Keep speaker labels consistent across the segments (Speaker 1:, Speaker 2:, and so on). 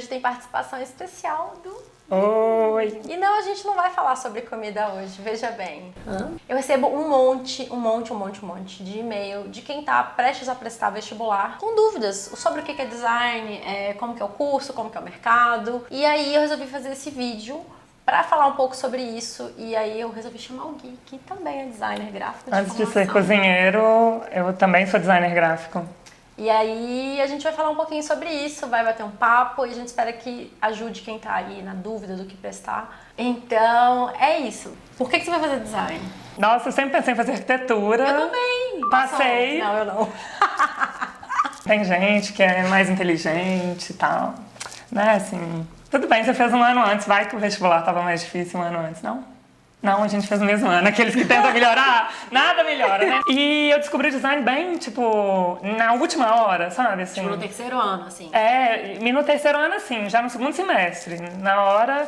Speaker 1: tem participação especial do...
Speaker 2: Oi!
Speaker 1: E não, a gente não vai falar sobre comida hoje, veja bem. Eu recebo um monte de e-mail de quem tá prestes a prestar vestibular com dúvidas sobre o que é design, como que é o curso, como que é o mercado. E aí eu resolvi fazer esse vídeo pra falar um pouco sobre isso, e aí eu resolvi chamar o Gui, que também é designer gráfico de
Speaker 2: Antes de
Speaker 1: formação.
Speaker 2: ser cozinheiro, eu também sou designer gráfico.
Speaker 1: E aí a gente vai falar um pouquinho sobre isso, vai bater um papo e a gente espera que ajude quem tá aí na dúvida do que prestar. Então, é isso. Por que você vai fazer design?
Speaker 2: Nossa, eu sempre pensei em fazer arquitetura.
Speaker 1: Eu também!
Speaker 2: Passei.
Speaker 1: Não, eu não.
Speaker 2: Tem gente que é mais inteligente e tal, né, assim... Tudo bem, você fez um ano antes, vai que o vestibular tava mais difícil um ano antes, não? Não, a gente fez no mesmo ano. Aqueles que tentam melhorar, nada melhora, né? E eu descobri design bem, tipo, na última hora, sabe, assim?
Speaker 1: Tipo, no terceiro ano, assim.
Speaker 2: No terceiro ano, assim, já no segundo semestre, na hora...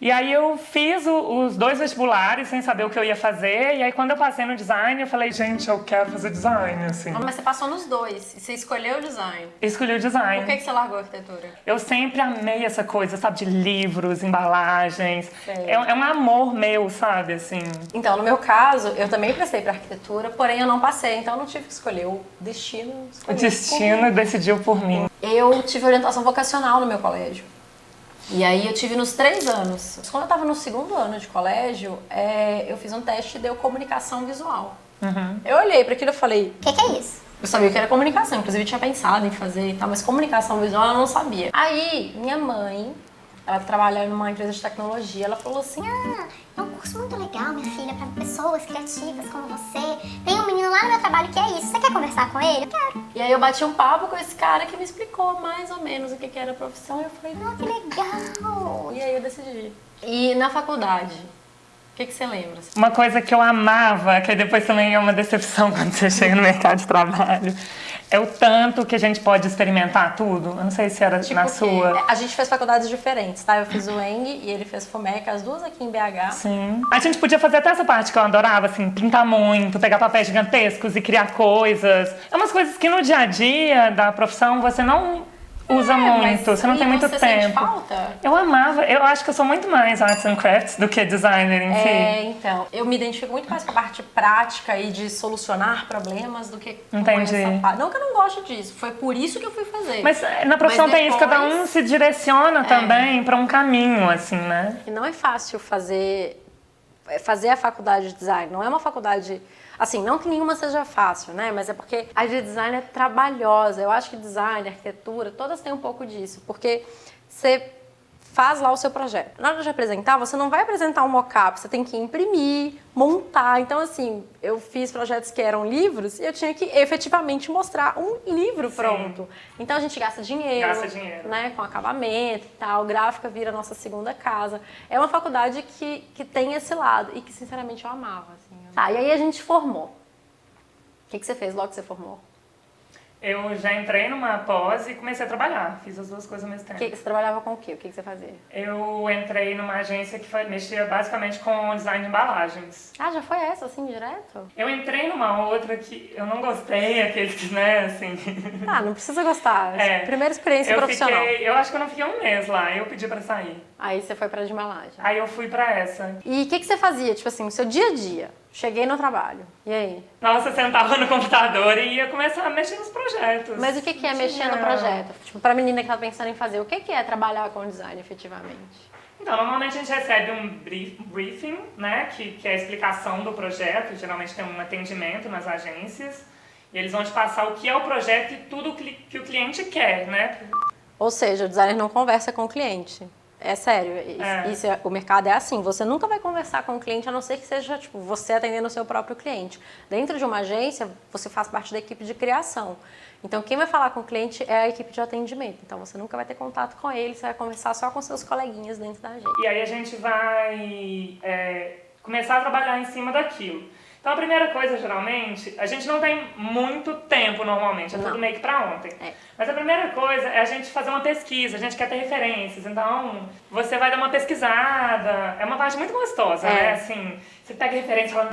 Speaker 2: E aí eu fiz os 2 vestibulares sem saber o que eu ia fazer. E aí quando eu passei no design, eu falei, gente, eu quero fazer design, assim.
Speaker 1: Mas você passou nos 2 e você escolheu o design.
Speaker 2: Escolhi o design.
Speaker 1: Por que você largou a arquitetura?
Speaker 2: Eu sempre amei essa coisa, sabe, de livros, embalagens.
Speaker 1: Sei.
Speaker 2: É um amor meu, sabe, assim.
Speaker 1: Então, no meu caso, eu também prestei pra arquitetura, porém eu não passei, então eu não tive que escolher. O destino
Speaker 2: O
Speaker 1: escolheu
Speaker 2: destino decidiu por mim.
Speaker 1: Eu tive orientação vocacional no meu colégio. E aí eu tive nos 3 anos. Quando eu tava no segundo ano de colégio, eu fiz um teste e deu comunicação visual. Eu olhei para aquilo e falei, o que é isso? Eu sabia que era comunicação, inclusive eu tinha pensado em fazer e tal, mas comunicação visual eu não sabia. Aí, minha mãe, ela trabalha numa empresa de tecnologia, ela falou assim,
Speaker 3: É um curso muito legal, minha filha, para pessoas criativas como você. Tem um menino lá no meu trabalho que é isso. Você quer conversar com ele? Eu quero.
Speaker 1: E aí eu bati um papo com esse cara que me explicou mais ou menos o que era a profissão e eu falei,
Speaker 3: Que legal.
Speaker 1: e aí eu decidi. E na faculdade, o que você lembra?
Speaker 2: Uma coisa que eu amava, que depois também é uma decepção quando você chega no mercado de trabalho, é o tanto que a gente pode experimentar tudo. Eu não sei se era na sua.
Speaker 1: A gente fez faculdades diferentes, tá? Eu fiz o ENG e ele fez FUMEC, as duas aqui em BH.
Speaker 2: Sim. A gente podia fazer até essa parte que eu adorava, assim, pintar muito, pegar papéis gigantescos e criar coisas. É umas coisas que no dia a dia da profissão você não usa muito, você não tem muito
Speaker 1: você
Speaker 2: tempo.
Speaker 1: sente falta?
Speaker 2: Eu amava, eu acho que eu sou muito mais arts and crafts do que designer em si.
Speaker 1: Então, eu me identifico muito mais com a parte prática e de solucionar problemas do que com
Speaker 2: Entendi.
Speaker 1: essa parte. Não que eu não gosto disso, foi por isso que eu fui fazer.
Speaker 2: Mas na profissão
Speaker 1: Mas
Speaker 2: tem isso, cada
Speaker 1: depois-
Speaker 2: um se direciona também pra um caminho, assim, né?
Speaker 1: E não é fácil fazer a faculdade de design, não é uma faculdade... Assim, não que nenhuma seja fácil, né? Mas é porque a de design é trabalhosa. Eu acho que design, arquitetura, todas têm um pouco disso. Porque você faz lá o seu projeto. Na hora de apresentar, você não vai apresentar um mock-up, você tem que imprimir, montar. Então, assim, eu fiz projetos que eram livros e eu tinha que efetivamente mostrar um livro pronto. Então, a gente gasta dinheiro, né? Com acabamento e tal. Gráfica vira a nossa segunda casa. É uma faculdade que tem esse lado e que, sinceramente, eu amava. Assim. Tá, e aí a gente formou. O que você fez logo que você formou?
Speaker 2: Eu já entrei numa pós e comecei a trabalhar. Fiz as duas coisas ao mesmo tempo.
Speaker 1: Você trabalhava com o quê? O que você fazia?
Speaker 2: Eu entrei numa agência que mexia basicamente com design de embalagens.
Speaker 1: Ah, já foi essa, assim, direto?
Speaker 2: Eu entrei numa outra que eu não gostei, aqueles que, né, assim...
Speaker 1: Ah, não precisa gostar. Primeira experiência profissional.
Speaker 2: Eu acho que eu não fiquei um mês lá, eu pedi pra sair.
Speaker 1: Aí você foi pra de embalagem.
Speaker 2: Aí eu fui pra essa.
Speaker 1: E o que você fazia, tipo assim, no seu dia a dia? Cheguei no trabalho. E aí?
Speaker 2: Nossa, eu sentava no computador e ia começar a mexer nos projetos.
Speaker 1: Mas o que é mexer no projeto? Tipo, pra menina que tá pensando em fazer, o que é trabalhar com design efetivamente?
Speaker 2: Então, normalmente a gente recebe um briefing, né, que é a explicação do projeto. Geralmente tem um atendimento nas agências. E eles vão te passar o que é o projeto e tudo que o cliente quer, né?
Speaker 1: Ou seja, o designer não conversa com o cliente. É sério, o mercado é assim, você nunca vai conversar com o cliente a não ser que seja tipo, você atendendo o seu próprio cliente. Dentro de uma agência, você faz parte da equipe de criação. Então, quem vai falar com o cliente é a equipe de atendimento. Então, você nunca vai ter contato com ele, você vai conversar só com seus coleguinhas dentro da agência.
Speaker 2: E aí a gente vai começar a trabalhar em cima daquilo. Então, a primeira coisa, geralmente, a gente não tem muito tempo normalmente, é tudo meio que pra ontem. Mas a primeira coisa é a gente fazer uma pesquisa, a gente quer ter referências. Então, você vai dar uma pesquisada, é uma parte muito gostosa, né? Assim, você pega referência e fala,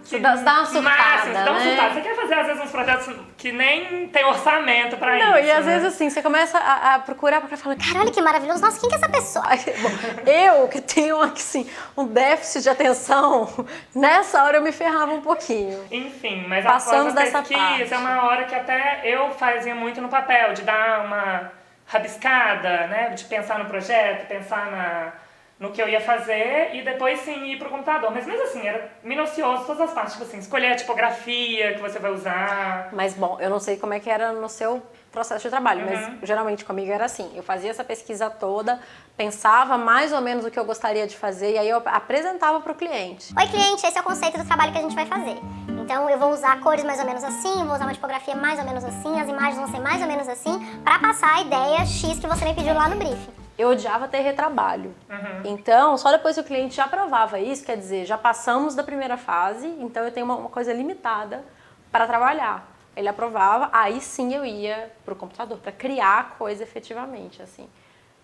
Speaker 2: que
Speaker 1: dá uma surtada,
Speaker 2: máximo, você dá uma
Speaker 1: né?
Speaker 2: surtada. Você quer fazer, às vezes, uns projetos que nem tem orçamento pra isso.
Speaker 1: Não, e às
Speaker 2: né?
Speaker 1: vezes assim, você começa a procurar porque fala,
Speaker 3: Caralho, que maravilhoso. Nossa, quem que é essa pessoa?
Speaker 1: bom, eu que tenho assim, um déficit de atenção, nessa hora eu me ferrava um pouquinho.
Speaker 2: Enfim, mas
Speaker 1: Passamos
Speaker 2: após a
Speaker 1: dessa
Speaker 2: pesquisa,
Speaker 1: parte.
Speaker 2: é uma hora que até eu fazia muito no papel, de dar uma rabiscada, né? De pensar no projeto, pensar no que eu ia fazer e depois sim ir pro computador. Mas mesmo assim, era minucioso todas as partes, tipo assim, escolher a tipografia que você vai usar.
Speaker 1: Mas bom, eu não sei como é que era no seu processo de trabalho, mas geralmente comigo era assim, eu fazia essa pesquisa toda, pensava mais ou menos o que eu gostaria de fazer e aí eu apresentava pro cliente.
Speaker 3: Oi, cliente, esse é o conceito do trabalho que a gente vai fazer. Então eu vou usar cores mais ou menos assim, vou usar uma tipografia mais ou menos assim, as imagens vão ser mais ou menos assim, para passar a ideia X que você me pediu lá no briefing.
Speaker 1: Eu odiava ter retrabalho. Então, só depois que o cliente já aprovava isso, quer dizer, já passamos da primeira fase, então eu tenho uma coisa limitada para trabalhar. Ele aprovava, aí sim eu ia pro computador para criar a coisa efetivamente, assim.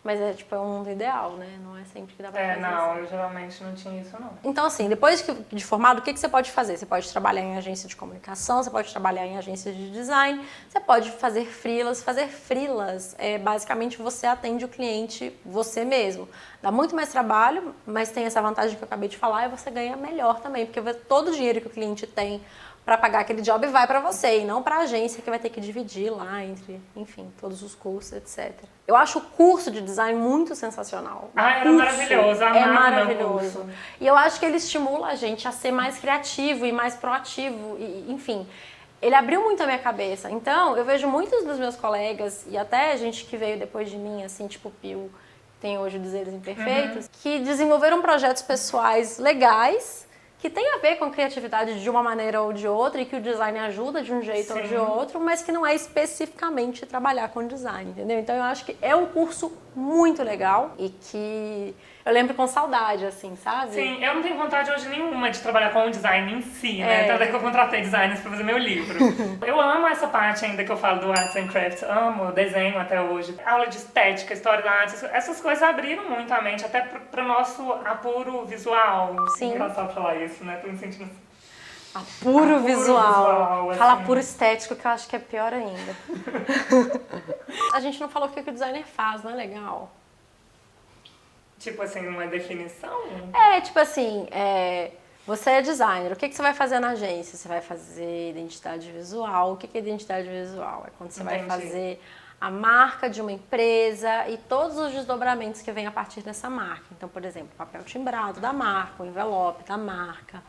Speaker 1: Mas é tipo, é um mundo ideal, né? Não é sempre que dá pra fazer
Speaker 2: Não,
Speaker 1: assim.
Speaker 2: eu geralmente não tinha isso, não.
Speaker 1: Então, assim, depois de formado, o que você pode fazer? Você pode trabalhar em agência de comunicação, você pode trabalhar em agência de design, você pode fazer freelas. Fazer freelas é basicamente você atende o cliente você mesmo. Dá muito mais trabalho, mas tem essa vantagem que eu acabei de falar e você ganha melhor também, porque todo o dinheiro que o cliente tem para pagar aquele job vai para você e não para a agência que vai ter que dividir lá entre, enfim, todos os custos, etc. Eu acho o curso de design muito sensacional.
Speaker 2: Era maravilhoso, amava
Speaker 1: É
Speaker 2: meu
Speaker 1: maravilhoso.
Speaker 2: curso.
Speaker 1: E eu acho que ele estimula a gente a ser mais criativo e mais proativo, e, enfim. Ele abriu muito a minha cabeça. Então, eu vejo muitos dos meus colegas, e até gente que veio depois de mim, assim, tipo o Pio, tem hoje o Dizeres Imperfeitos, que desenvolveram projetos pessoais legais, que tem a ver com criatividade de uma maneira ou de outra e que o design ajuda de um jeito ou de outro, mas que não é especificamente trabalhar com design, entendeu? Então eu acho que é um curso muito legal e que eu lembro com saudade, assim, sabe?
Speaker 2: Sim, eu não tenho vontade hoje nenhuma de trabalhar com o design em si, né? Tanto é que eu contratei designers pra fazer meu livro. Eu amo essa parte ainda que eu falo do Arts and Crafts, amo desenho até hoje. Aula de estética, história da arte, essas coisas abriram muito a mente, até pro nosso apuro visual.
Speaker 1: Sim.
Speaker 2: Engraçado falar isso, né? Tô me sentindo assim.
Speaker 1: Apuro visual.
Speaker 2: assim.
Speaker 1: Fala puro estético, que eu acho que é pior ainda. A gente não falou o que o designer faz, não é legal?
Speaker 2: Tipo assim, uma definição?
Speaker 1: Tipo assim, você é designer, o que você vai fazer na agência? Você vai fazer identidade visual. O que é identidade visual? É quando você vai fazer a marca de uma empresa e todos os desdobramentos que vêm a partir dessa marca. Então, por exemplo, o papel timbrado da marca, o envelope da marca,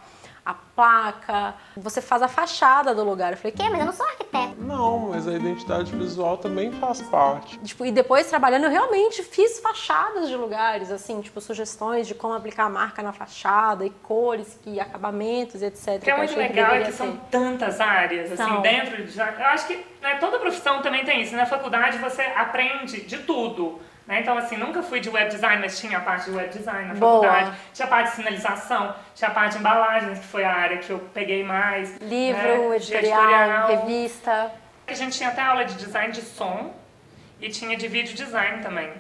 Speaker 1: a placa, você faz a fachada do lugar. Eu falei,
Speaker 3: Mas eu não sou arquiteto.
Speaker 4: Não, mas a identidade visual também faz parte.
Speaker 1: tipo, e depois trabalhando eu realmente fiz fachadas de lugares, assim, tipo, sugestões de como aplicar a marca na fachada, e cores, e acabamentos, etc.
Speaker 2: O que é muito legal é que são tantas áreas, assim, dentro de design. Eu acho que né, toda profissão também tem isso. Na faculdade você aprende de tudo. Né? Então, assim, nunca fui de web design, mas tinha a parte de web design na faculdade. Tinha a parte de sinalização, tinha a parte de embalagens, que foi a área que eu peguei mais.
Speaker 1: Livro,
Speaker 2: né?
Speaker 1: editorial, revista.
Speaker 2: A gente tinha até aula de design de som e tinha de vídeo design também.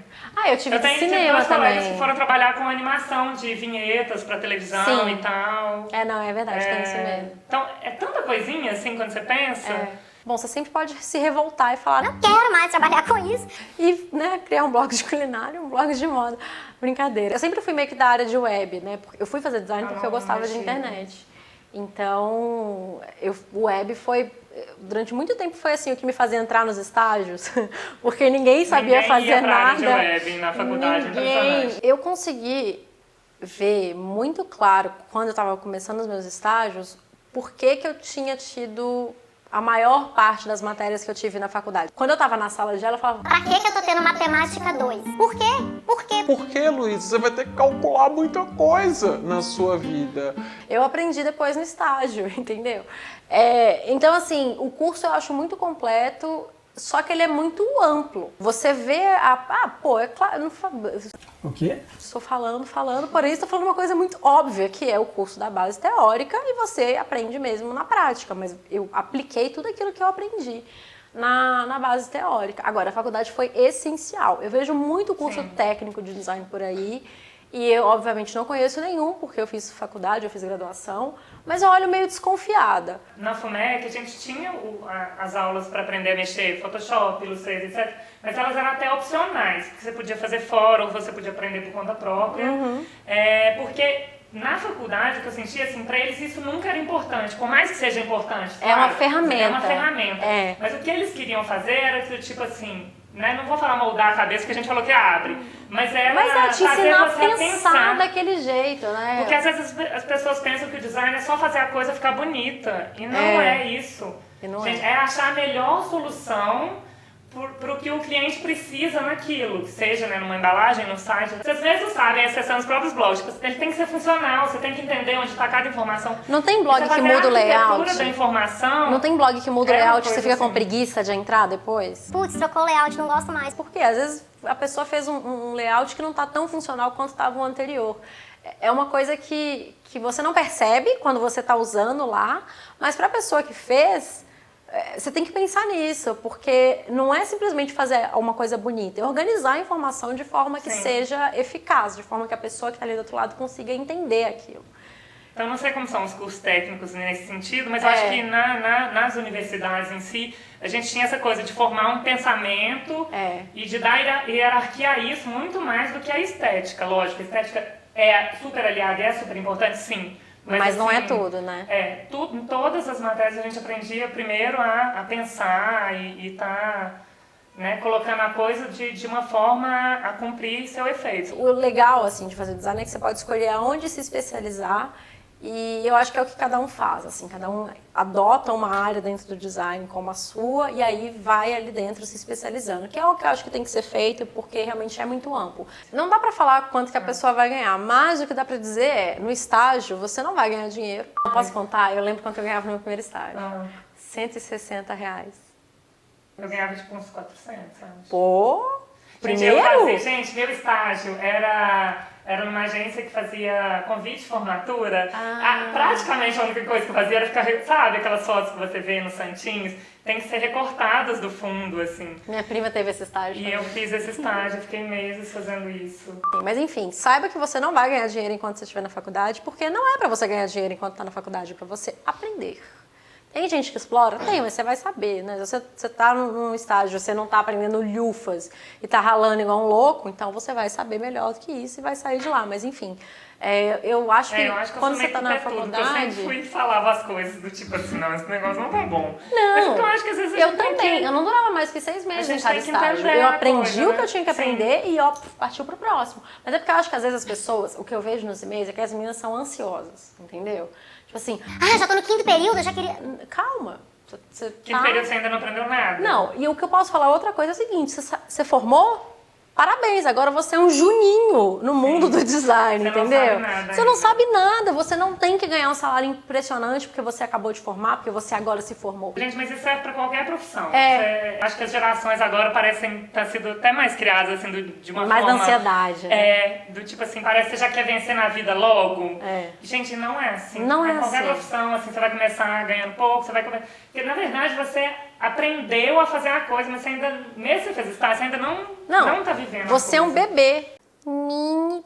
Speaker 1: Eu tive de cinema
Speaker 2: tive duas colegas
Speaker 1: também.
Speaker 2: que foram trabalhar com animação de vinhetas pra televisão e tal.
Speaker 1: Não, é verdade, tem isso mesmo.
Speaker 2: Então, é tanta coisinha, assim, quando você pensa...
Speaker 1: Bom, você sempre pode se revoltar e falar,
Speaker 3: Não quero mais trabalhar com isso.
Speaker 1: e né, criar um blog de culinária, um blog de moda. Brincadeira. Eu sempre fui meio que da área de web, né? Eu fui fazer design porque eu gostava de internet. Então, o web foi... Durante muito tempo foi assim, o que me fazia entrar nos estágios, porque ninguém sabia fazer nada.
Speaker 2: De web na faculdade, impressionante.
Speaker 1: Eu consegui ver muito claro, quando eu estava começando os meus estágios, por que eu tinha tido a maior parte das matérias que eu tive na faculdade. Quando eu tava na sala de aula, eu falava...
Speaker 3: Pra que eu tô tendo matemática 2? Por quê? Por quê?
Speaker 4: Por que, Luiz? Você vai ter que calcular muita coisa na sua vida.
Speaker 1: Eu aprendi depois no estágio, entendeu? Então, assim, o curso eu acho muito completo, só que ele é muito amplo. Você vê é claro...
Speaker 5: O quê?
Speaker 1: Estou falando, porém estou falando uma coisa muito óbvia, que é o curso da base teórica e você aprende mesmo na prática, mas eu apliquei tudo aquilo que eu aprendi na base teórica. Agora, a faculdade foi essencial. Eu vejo muito curso técnico de design por aí E eu, obviamente, não conheço nenhum, porque eu fiz faculdade, eu fiz graduação, mas eu olho meio desconfiada.
Speaker 2: Na FUMEC, a gente tinha as aulas para aprender a mexer, Photoshop, Illustrator, etc. Mas elas eram até opcionais, porque você podia fazer fora ou você podia aprender por conta própria. Porque na faculdade, o que eu senti, assim, para eles isso nunca era importante, por mais que seja importante.
Speaker 1: É uma
Speaker 2: claro,
Speaker 1: ferramenta.
Speaker 2: É uma ferramenta.
Speaker 1: É.
Speaker 2: Mas o que eles queriam fazer era, tipo assim, né, não vou falar moldar a cabeça, que a gente falou que abre, mas era
Speaker 1: te
Speaker 2: fazer
Speaker 1: ensinar a
Speaker 2: você
Speaker 1: pensar daquele jeito, né?
Speaker 2: Porque às vezes as pessoas pensam que o design é só fazer a coisa ficar bonita, e não é isso.
Speaker 1: E não
Speaker 2: gente,
Speaker 1: é.
Speaker 2: achar a melhor solução para o que o cliente precisa naquilo, seja, né, numa embalagem, no site. Vocês mesmos sabem, acessando os próprios blogs, tipo, ele tem que ser funcional, você tem que entender onde está cada informação.
Speaker 1: Não tem blog
Speaker 2: Você
Speaker 1: que
Speaker 2: fazer
Speaker 1: muda o
Speaker 2: a arquitetura
Speaker 1: layout?
Speaker 2: da informação.
Speaker 1: Não tem blog que muda o
Speaker 2: É uma
Speaker 1: layout e você
Speaker 2: coisa
Speaker 1: fica com
Speaker 2: assim.
Speaker 1: preguiça de entrar depois?
Speaker 3: Putz, trocou o layout, não gosto mais.
Speaker 1: Porque às vezes a pessoa fez um layout que não está tão funcional quanto estava o anterior. É uma coisa que você não percebe quando você está usando lá, mas para a pessoa que fez, você tem que pensar nisso, porque não é simplesmente fazer uma coisa bonita, é organizar a informação de forma que seja eficaz, de forma que a pessoa que está ali do outro lado consiga entender aquilo.
Speaker 2: Então, não sei como são os cursos técnicos nesse sentido, mas eu acho que nas universidades em si, a gente tinha essa coisa de formar um pensamento e de dar hierarquia a isso muito mais do que a estética. Lógico, a estética é super aliada, é super importante, sim.
Speaker 1: Mas não
Speaker 2: assim,
Speaker 1: é tudo, né?
Speaker 2: Em todas as matérias a gente aprendia primeiro a pensar e tá, né, colocando a coisa de uma forma a cumprir seu efeito.
Speaker 1: O legal, assim, de fazer design é que você pode escolher aonde se especializar. E eu acho que é o que cada um faz, assim, cada um adota uma área dentro do design como a sua e aí vai ali dentro se especializando, que é o que eu acho que tem que ser feito porque realmente é muito amplo. Não dá pra falar quanto que a pessoa vai ganhar, mas o que dá pra dizer é, no estágio você não vai ganhar dinheiro. Não posso contar, eu lembro quanto eu ganhava no meu primeiro estágio, R$160.
Speaker 2: Eu ganhava tipo uns 400, acho.
Speaker 1: Pô,
Speaker 2: Gente,
Speaker 1: primeiro?
Speaker 2: gente, meu estágio era numa agência que fazia convite de formatura. Praticamente a única coisa que eu fazia era ficar, sabe, aquelas fotos que você vê nos santinhos, tem que ser recortadas do fundo, assim.
Speaker 1: Minha prima teve esse estágio
Speaker 2: E
Speaker 1: também.
Speaker 2: eu fiz esse estágio, fiquei meses fazendo isso.
Speaker 1: Mas enfim, saiba que você não vai ganhar dinheiro enquanto você estiver na faculdade, porque não é pra você ganhar dinheiro enquanto está na faculdade, é pra você aprender. Tem gente que explora? Tem, mas você vai saber, né? Se você tá num estágio, você não tá aprendendo lufas e tá ralando igual um louco, então você vai saber melhor do que isso e vai sair de lá. Mas enfim, eu acho que quando você tá na faculdade...
Speaker 2: Eu sempre fui e falava as coisas do tipo assim, não, esse negócio não tá bom.
Speaker 1: Não,
Speaker 2: mas eu acho que às vezes
Speaker 1: eu também. Eu não durava mais que 6 meses em cada estágio. Eu aprendi o que eu tinha que aprender e partiu pro próximo. Mas é porque eu acho que às vezes as pessoas, o que eu vejo nos e-mails é que as meninas são ansiosas, entendeu? Tipo assim,
Speaker 3: Já tô no 5º período, eu já queria...
Speaker 1: calma.
Speaker 2: Que período você ainda não aprendeu nada?
Speaker 1: Não, e o que eu posso falar outra coisa é o seguinte, você formou? Parabéns, agora você é um juninho no mundo do design,
Speaker 2: Você não
Speaker 1: entendeu?
Speaker 2: sabe nada
Speaker 1: Você não
Speaker 2: ainda.
Speaker 1: sabe nada, você não tem que ganhar um salário impressionante porque você acabou de formar, porque você agora se formou.
Speaker 2: Gente, mas isso serve pra qualquer profissão. Acho que as gerações agora parecem ter sido até mais criadas, assim, de uma
Speaker 1: Mais
Speaker 2: forma...
Speaker 1: da ansiedade, né?
Speaker 2: Do tipo assim, parece que você já quer vencer na vida logo.
Speaker 1: É.
Speaker 2: Gente, não é assim.
Speaker 1: Não é
Speaker 2: qualquer
Speaker 1: assim.
Speaker 2: profissão, assim, você vai começar ganhando pouco, você vai começar... Porque, na verdade, você aprendeu a fazer a coisa, mas você ainda, mesmo que você fez estágio, você ainda não tá vivendo
Speaker 1: Você
Speaker 2: a
Speaker 1: é
Speaker 2: coisa.
Speaker 1: um bebê.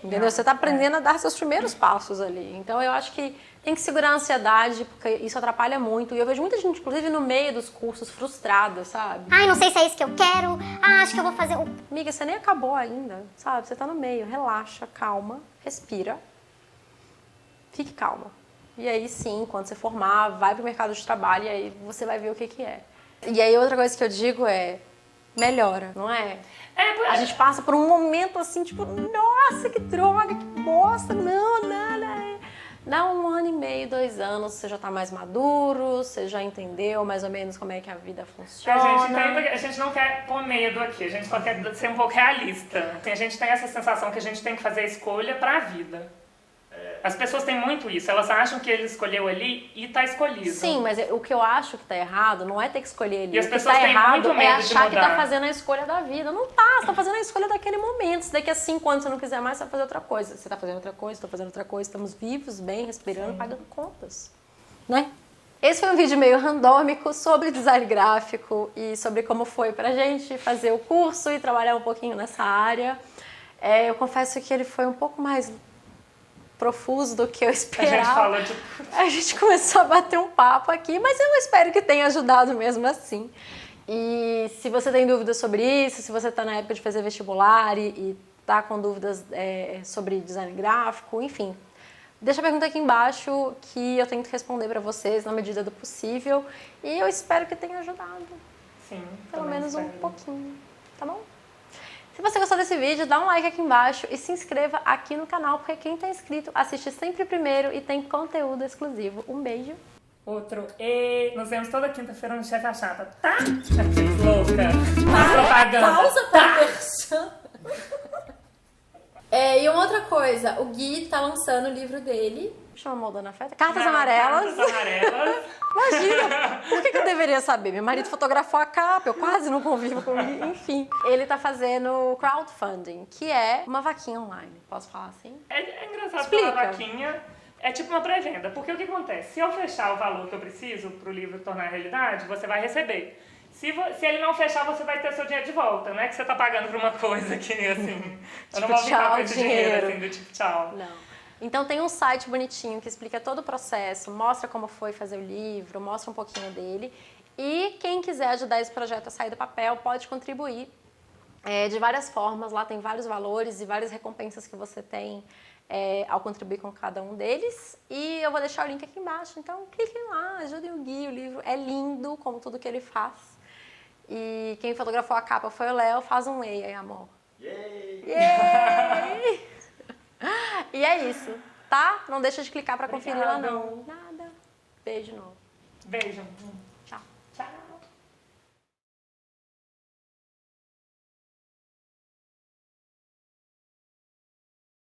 Speaker 1: Entendeu? Você tá aprendendo a dar seus primeiros passos ali. Então eu acho que tem que segurar a ansiedade, porque isso atrapalha muito. E eu vejo muita gente, inclusive no meio dos cursos, frustrada, sabe?
Speaker 3: Ai, não sei se é isso que eu quero. Acho que eu vou fazer...
Speaker 1: Amiga, você nem acabou ainda, sabe? Você tá no meio, relaxa, calma, respira. Fique calma. E aí sim, quando você formar, vai pro mercado de trabalho e aí você vai ver o que é. E aí outra coisa que eu digo é, melhora, não é? A gente passa por um momento assim, tipo, nossa, que droga, que bosta, não. Dá 1 ano e meio, 2 anos, você já tá mais maduro, você já entendeu mais ou menos como é que a vida funciona.
Speaker 2: A gente não quer pôr medo aqui, a gente só quer ser um pouco realista. A gente tem essa sensação que a gente tem que fazer a escolha pra vida. As pessoas têm muito isso, elas acham que ele escolheu ali e tá escolhido.
Speaker 1: Sim, mas o que eu acho que tá errado não é ter que escolher ele.
Speaker 2: E as
Speaker 1: O que
Speaker 2: pessoas
Speaker 1: tá
Speaker 2: têm
Speaker 1: errado
Speaker 2: muito
Speaker 1: é
Speaker 2: medo de
Speaker 1: achar que tá
Speaker 2: mudar.
Speaker 1: fazendo a escolha da vida. Não tá, você tá fazendo a escolha daquele momento. Se daqui a 5 anos você não quiser mais, você vai fazer outra coisa. Você tá fazendo outra coisa, tô fazendo outra coisa, estamos vivos, bem, respirando, pagando contas. Né? Esse foi um vídeo meio randômico sobre design gráfico e sobre como foi pra gente fazer o curso e trabalhar um pouquinho nessa área. Eu confesso que ele foi um pouco mais profuso do que eu
Speaker 2: A
Speaker 1: esperava.
Speaker 2: gente falou de...
Speaker 1: A gente começou a bater um papo aqui, mas eu espero que tenha ajudado mesmo assim. E se você tem dúvidas sobre isso, se você está na época de fazer vestibular e está com dúvidas sobre design gráfico, enfim, deixa a pergunta aqui embaixo que eu tento responder para vocês na medida do possível. E eu espero que tenha ajudado,
Speaker 2: Sim,
Speaker 1: pelo
Speaker 2: também
Speaker 1: menos um
Speaker 2: espero.
Speaker 1: pouquinho, tá bom? Se você gostou desse vídeo, dá um like aqui embaixo e se inscreva aqui no canal, porque quem tá inscrito assiste sempre primeiro e tem conteúdo exclusivo. Um beijo!
Speaker 2: Outro. E nos vemos toda quinta-feira no Chefe Chata, tá? Aqueles louca. Faz propaganda.
Speaker 1: Pausa pra merchan. E uma outra coisa, o Gui tá lançando o livro dele. Chama Moldando Afeto. Cartas Amarelas.
Speaker 2: Cartas amarelas.
Speaker 1: Imagina, por que eu deveria saber? Meu marido fotografou a capa, eu quase não convivo com ele, enfim. Ele tá fazendo crowdfunding, que é uma vaquinha online, posso falar assim?
Speaker 2: É engraçado
Speaker 1: Explica.
Speaker 2: falar vaquinha. É tipo uma pré-venda, porque o que acontece? Se eu fechar o valor que eu preciso pro livro tornar realidade, você vai receber. Se ele não fechar, você vai ter seu dinheiro de volta. Não é que você tá pagando por uma coisa que, assim... eu não
Speaker 1: Tipo,
Speaker 2: vou ficar
Speaker 1: tchau,
Speaker 2: com esse dinheiro,
Speaker 1: dinheiro.
Speaker 2: assim, do tipo, tchau.
Speaker 1: Não. Então tem um site bonitinho que explica todo o processo, mostra como foi fazer o livro, mostra um pouquinho dele. E quem quiser ajudar esse projeto a sair do papel pode contribuir de várias formas. Lá tem vários valores e várias recompensas que você tem ao contribuir com cada um deles. E eu vou deixar o link aqui embaixo, então cliquem lá, ajudem o Gui, o livro é lindo, como tudo que ele faz. E quem fotografou a capa foi o Léo, faz um ei aí, amor.
Speaker 5: Yay!
Speaker 1: Yay! E é isso, tá? Não deixa de clicar pra conferir lá
Speaker 2: Obrigada.
Speaker 1: não. Nada. Beijo novo.
Speaker 2: Beijo.